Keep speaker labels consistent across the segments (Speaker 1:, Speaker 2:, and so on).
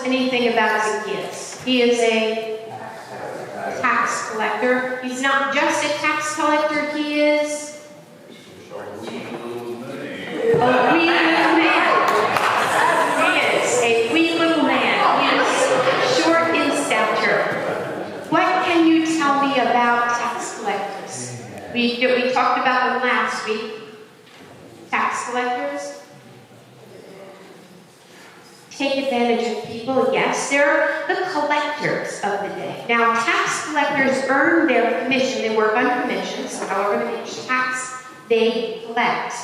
Speaker 1: anything about Zacchaeus. He is a tax collector. He's not just a tax collector, he is a weak little man. He is a weak little man. He is short in stature. What can you tell me about tax collectors? We talked about them last week. Tax collectors take advantage of people, yes. They're the collectors of the day. Now, tax collectors earn their commission. They work on commission, so however much tax they collect,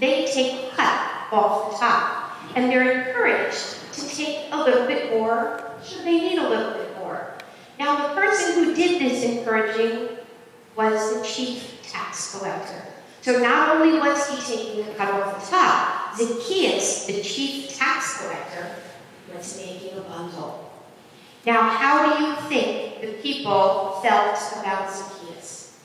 Speaker 1: they take a cut off the top. And they're encouraged to take a little bit more should they need a little bit more. Now, the person who did this encouraging was the chief tax collector. So not only was he taking a cut off the top, Zacchaeus, the chief tax collector, was making a bundle. Now, how do you think the people felt about Zacchaeus?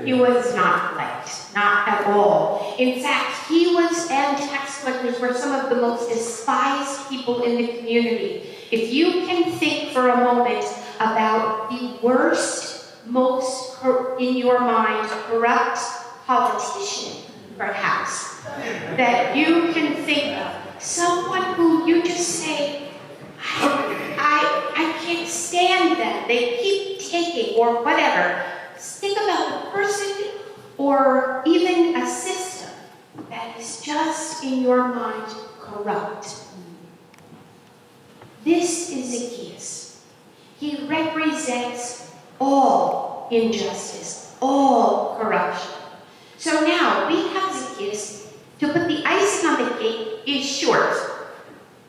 Speaker 1: He was not liked, not at all. In fact, he was, and tax collectors were some of the most despised people in the community. If you can think for a moment about the worst, most in your mind corrupt politician, perhaps, that you can think of, someone who you just say, I can't stand them, they keep taking, or whatever. Think about the person or even a system that is just in your mind corrupt. This is Zacchaeus. He represents all injustice, all corruption. So now we have Zacchaeus. To put the icing on the cake, is short.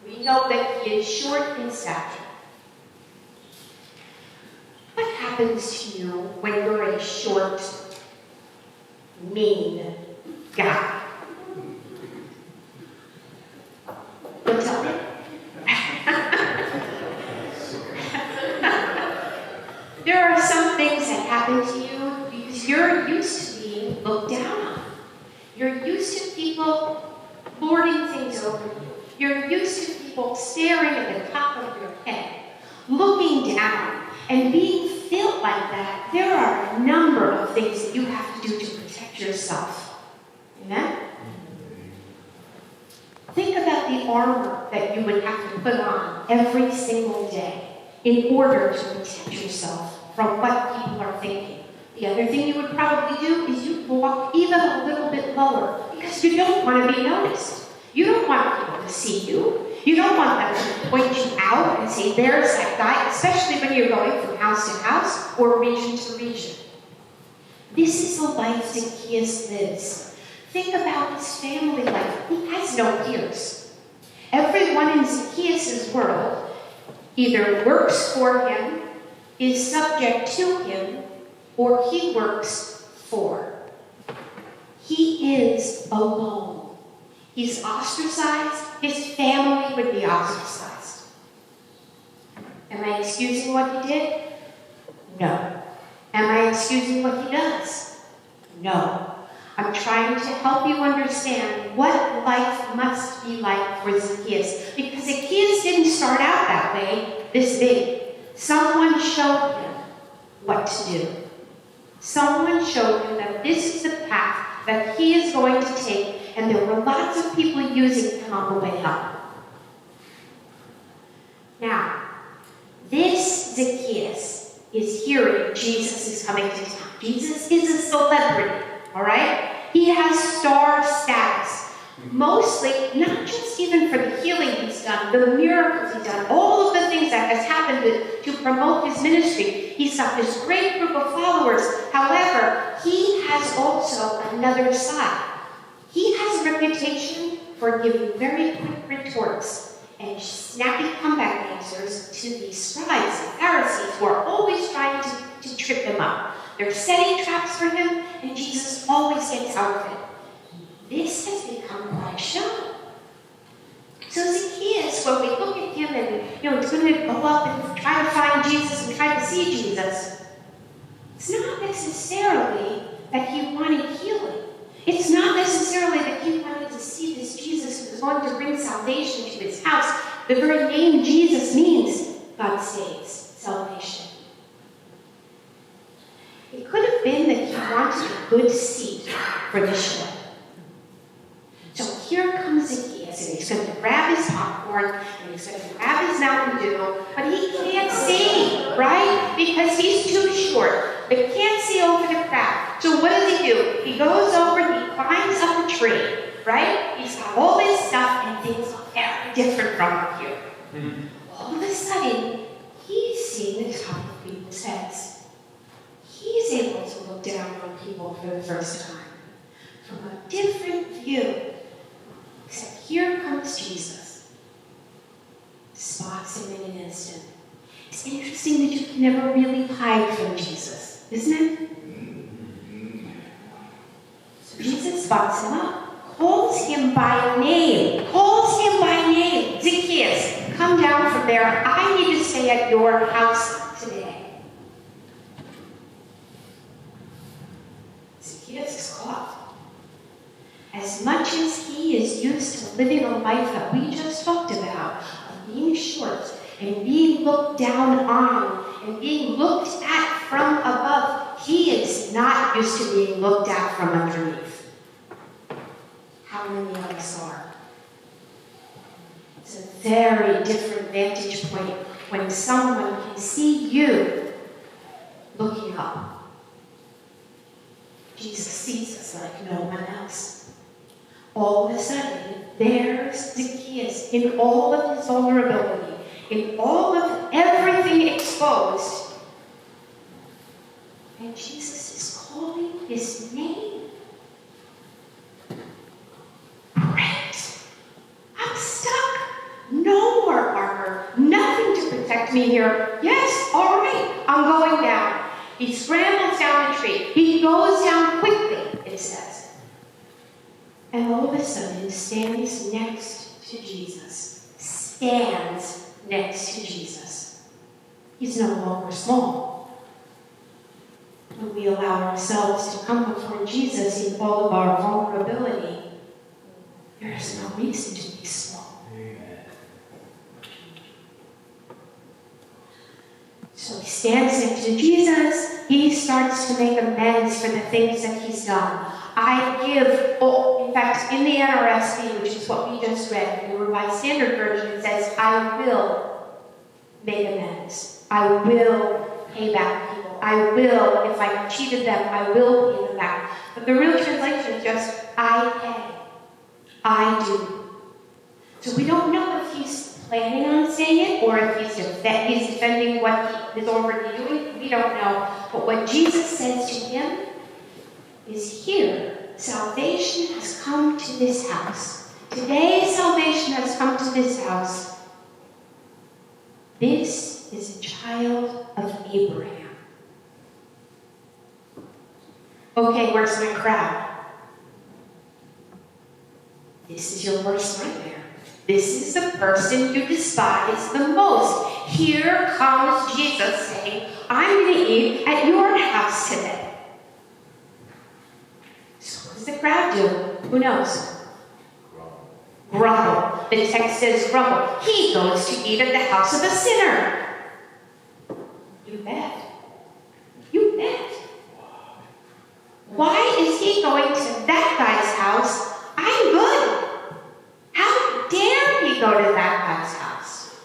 Speaker 1: We know that he is short in stature. What happens to you when you're a short, mean guy? Well, tell me. There are some things that happen to you because you're used to being looked down on. You're used to people lording things over you. You're used to people staring at the top of your head, looking down, and being felt like that. There are a number of things that you have to do to protect yourself. Amen? Think about the armor that you would have to put on every single day in order to protect yourself from what people are thinking. The other thing you would probably do is you walk even a little bit lower because you don't want to be noticed. You don't want people to see you. You don't want them to point you out and say, there's that guy, especially when you're going from house to house or region to region. This is the life Zacchaeus lives. Think about his family life. He has no peers. Everyone in Zacchaeus' world either works for him, is subject to him, or he works for. He is alone. He's ostracized. His family would be ostracized. Am I excusing what he did? No. Am I excusing what he does? No. I'm trying to help you understand what life must be like for Zacchaeus. Because Zacchaeus didn't start out that way, this big. Someone showed him what to do. Someone showed him that this is the path that he is going to take, and there were lots of people using him on the way up. Now, this Zacchaeus is hearing Jesus is coming to town. Jesus is a celebrity, all right? He has star status. Mostly, not just even for the healing he's done, the miracles he's done, all of the things that has happened to promote his ministry. He's got this great group of followers. However, he has also another side. He has a reputation for giving very quick retorts and snappy comeback answers to the scribes and Pharisees who are always trying to trip him up. They're setting traps for him, and Jesus always gets out of it. This has become quite a show. So Zacchaeus, when we look at him and, he's going to go up and try to find Jesus and try to see Jesus, it's not necessarily that he wanted healing. It's not necessarily that he wanted to see this Jesus who was going to bring salvation to his house. The very name Jesus means God saves, salvation. It could have been that he wanted a good seat for the show. So here comes Zacchaeus, and he's going to grab his popcorn, and he's going to grab his Mountain Dew, but he can't see, right? Because he's too short, but he can't see over the crowd. So what does he do? He goes over, he climbs up a tree, right? He's got all this stuff, and things look very different from up here. All of a sudden, he's seeing the top of people's heads. He's able to look down on people for the first time from a different view. Except here comes Jesus. Spots him in an instant. It's interesting that you can never really hide from Jesus, isn't it? So Jesus spots him up, calls him by name. Zacchaeus, come down from there. I need to stay at your house today. Zacchaeus is caught. As much as he is used to living a life that we just talked about, of being short and being looked down on and being looked at from above, he is not used to being looked at from underneath. How many of us are? It's a very different vantage point when someone can see you looking up. Jesus sees us like no one else. All of a sudden, there's Zacchaeus in all of his vulnerability, in all of everything exposed. And Jesus is calling his name. Brent, I'm stuck. No more armor. Nothing to protect me here. Yes, all right, I'm going down. He scrambles down the tree. He goes down quickly, it says. And all of a sudden stands next to Jesus. Stands next to Jesus. He's no longer small. When we allow ourselves to come before Jesus in all of our vulnerability, there is no reason to be small. Amen. So he stands next to Jesus. He starts to make amends for the things that he's done. In fact, in the NRSV, which is what we just read, the Revised Standard Version, it says, I will make amends. I will pay back people. I will, if I cheated them, I will pay them back. But the real translation is just, I pay. I do. So we don't know if he's planning on saying it or if he's defending what he is already doing. We don't know. But what Jesus says to him is, here, salvation has come to this house. Today, salvation has come to this house. This is a child of Abraham. Okay, where's my crowd? This is your worst nightmare. This is the person you despise the most. Here comes Jesus saying, I'm going to eat at your house today. So what does the crowd do? Who knows? Grumble. The text says grumble. He goes to eat at the house of a sinner. You bet. You bet. Why is he going to that guy's house? I'm good. How dare he go to that guy's house?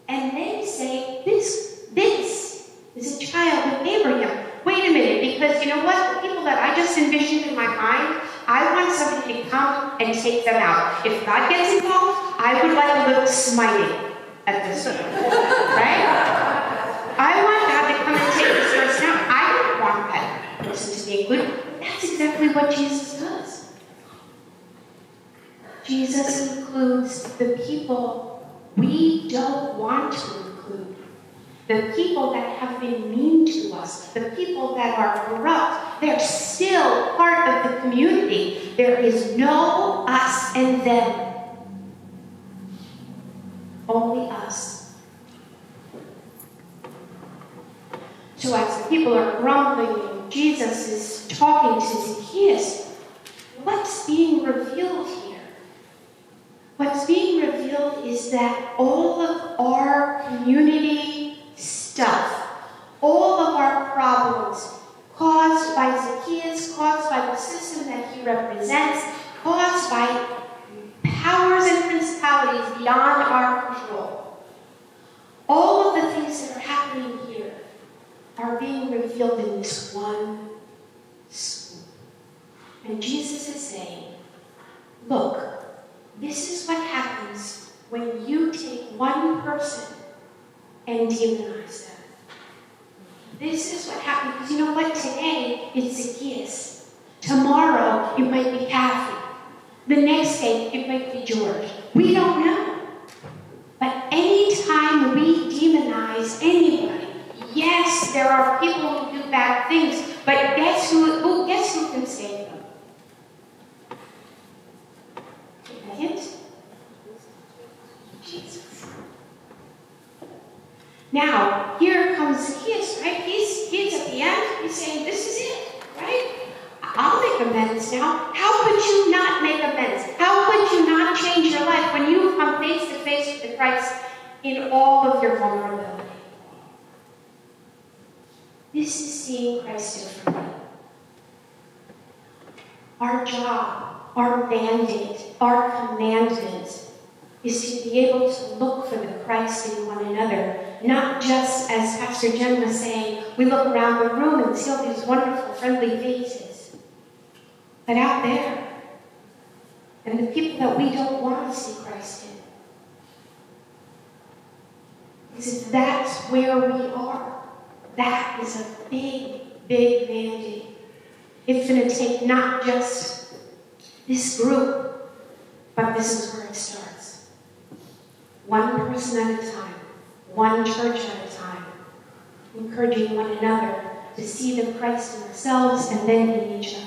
Speaker 1: And they say, this is a child of Abraham. Wait a minute, because you know what? The people that I just envisioned in my mind, I want somebody to come and take them out. If God gets involved, I would like a little smiting at this point, right? I want God to come and take this person out. I don't want that person to be included. That's exactly what Jesus does. Jesus includes the people we don't want to include. The people that have been mean to us, the people that are corrupt, they're still part of the community. There is no us and them. Only us. So as the people are grumbling, Jesus is talking to Zacchaeus. What's being revealed here? is that all of our community stuff, all of our problems caused by Zacchaeus, caused by the system that he represents, caused by powers and principalities beyond our control, all of the things that are happening here are being revealed in this one swoop. And Jesus is saying, look, this is what happens when you take one person and demonize them. This is what happens, because you know what? Today, it's Zacchaeus. Tomorrow, it might be Kathy. The next day, it might be George. We don't know. But anytime we demonize anybody, yes, there are people who do bad things, but guess who can save them? A hint? Jesus. Now, here comes Zacchaeus, right? He's at the end. He's saying, this is it, right? I'll make amends now. How could you not make amends? How could you not change your life when you come face to face with the Christ in all of your vulnerability? This is seeing Christ differently. Our job, our mandate, our commandment is to be able to look for the Christ in one another. Not just, as Pastor Jen was saying, we look around the room and see all these wonderful, friendly faces. But out there, and the people that we don't want to see Christ in. Because if that's where we are, that is a big, big mandate. It's going to take not just this group, but this is where it starts. One person at a time, one church at a time, encouraging one another to see the Christ in ourselves and then in each other.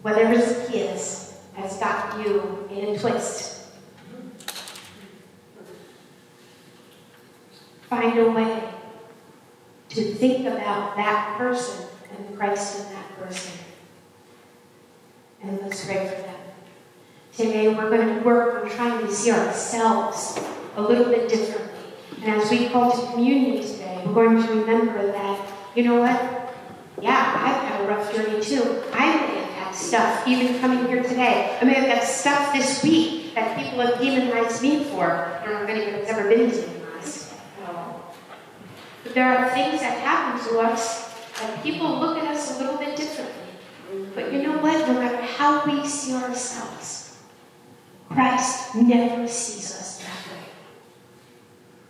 Speaker 1: Whatever Zacchaeus has got you in a twist, find a way to think about that person and the Christ in that person. And let's pray for them. Today we're going to work on trying to see ourselves a little bit differently. And as we call to communion today, we're going to remember that, you know what? Yeah, I've had a rough journey too. I may have had stuff even coming here today. I may have had stuff this week that people have demonized me for. I don't know if anyone's ever been demonized. No. But there are things that happen to us that people look at us a little bit differently. But you know what? No matter how we see ourselves, Christ never sees us that way.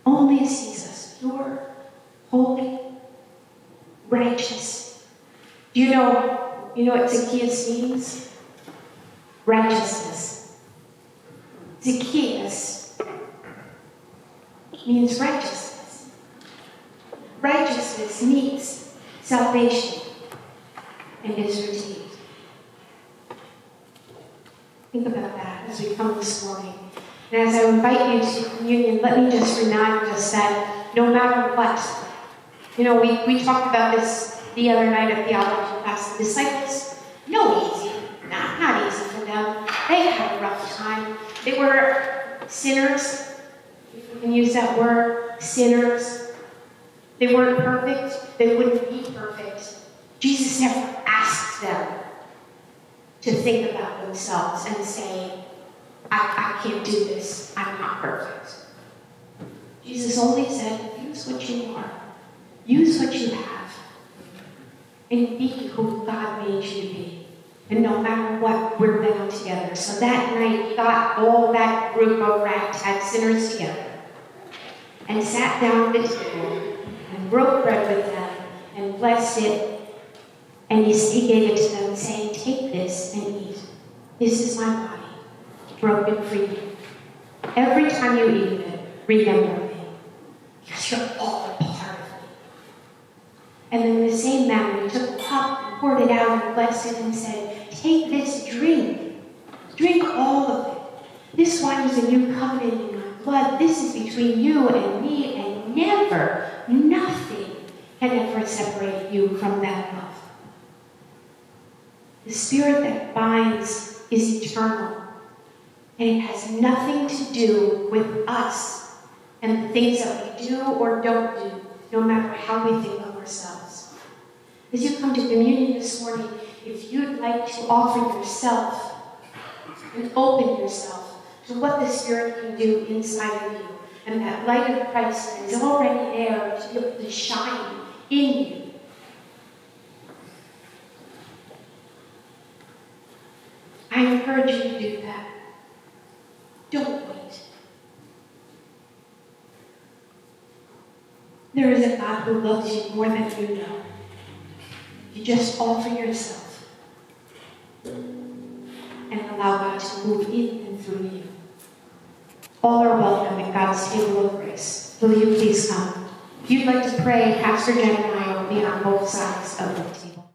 Speaker 1: Only sees us pure, holy, righteous. Do you know what Zacchaeus means? Righteousness. Zacchaeus means righteousness. Righteousness means salvation and is redeemed. Think about that as we come this morning. And as I invite you to communion, let me just remind us that no matter what, we talked about this the other night at theology class. The disciples, not easy for them. They had a rough time. They were sinners, if we can use that word, sinners. They weren't perfect. They wouldn't be perfect. Jesus never asked them to think about themselves and say, I can't do this. I'm not perfect. Jesus only said, use what you are. Use what you have. And be who God made you to be. And no matter what, we're bound together. So that night, he got all that group of ragtag sinners together and sat down at the table and broke bread with them and blessed it. And he gave it to them, saying, take this and eat. This is my body, broken for you. Every time you eat it, remember me. Because you're all a part of me. And then in the same manner, he took a cup and poured it out and blessed it and said, take this, drink. Drink all of it. This wine is a new covenant in my blood. This is between you and me, and never, nothing can ever separate you from that love. The spirit that binds is eternal. And it has nothing to do with us and the things that we do or don't do, no matter how we think of ourselves. As you come to communion this morning, if you'd like to offer yourself and open yourself to what the Spirit can do inside of you, and that light of Christ that is already there to be able to shine in you, I encourage you to do that. Don't wait. There is a God who loves you more than you know. You just offer yourself and allow God to move in and through you. All are welcome at God's table of grace. Will you please come? If you'd like to pray, Pastor Jen and I will be on both sides of the table.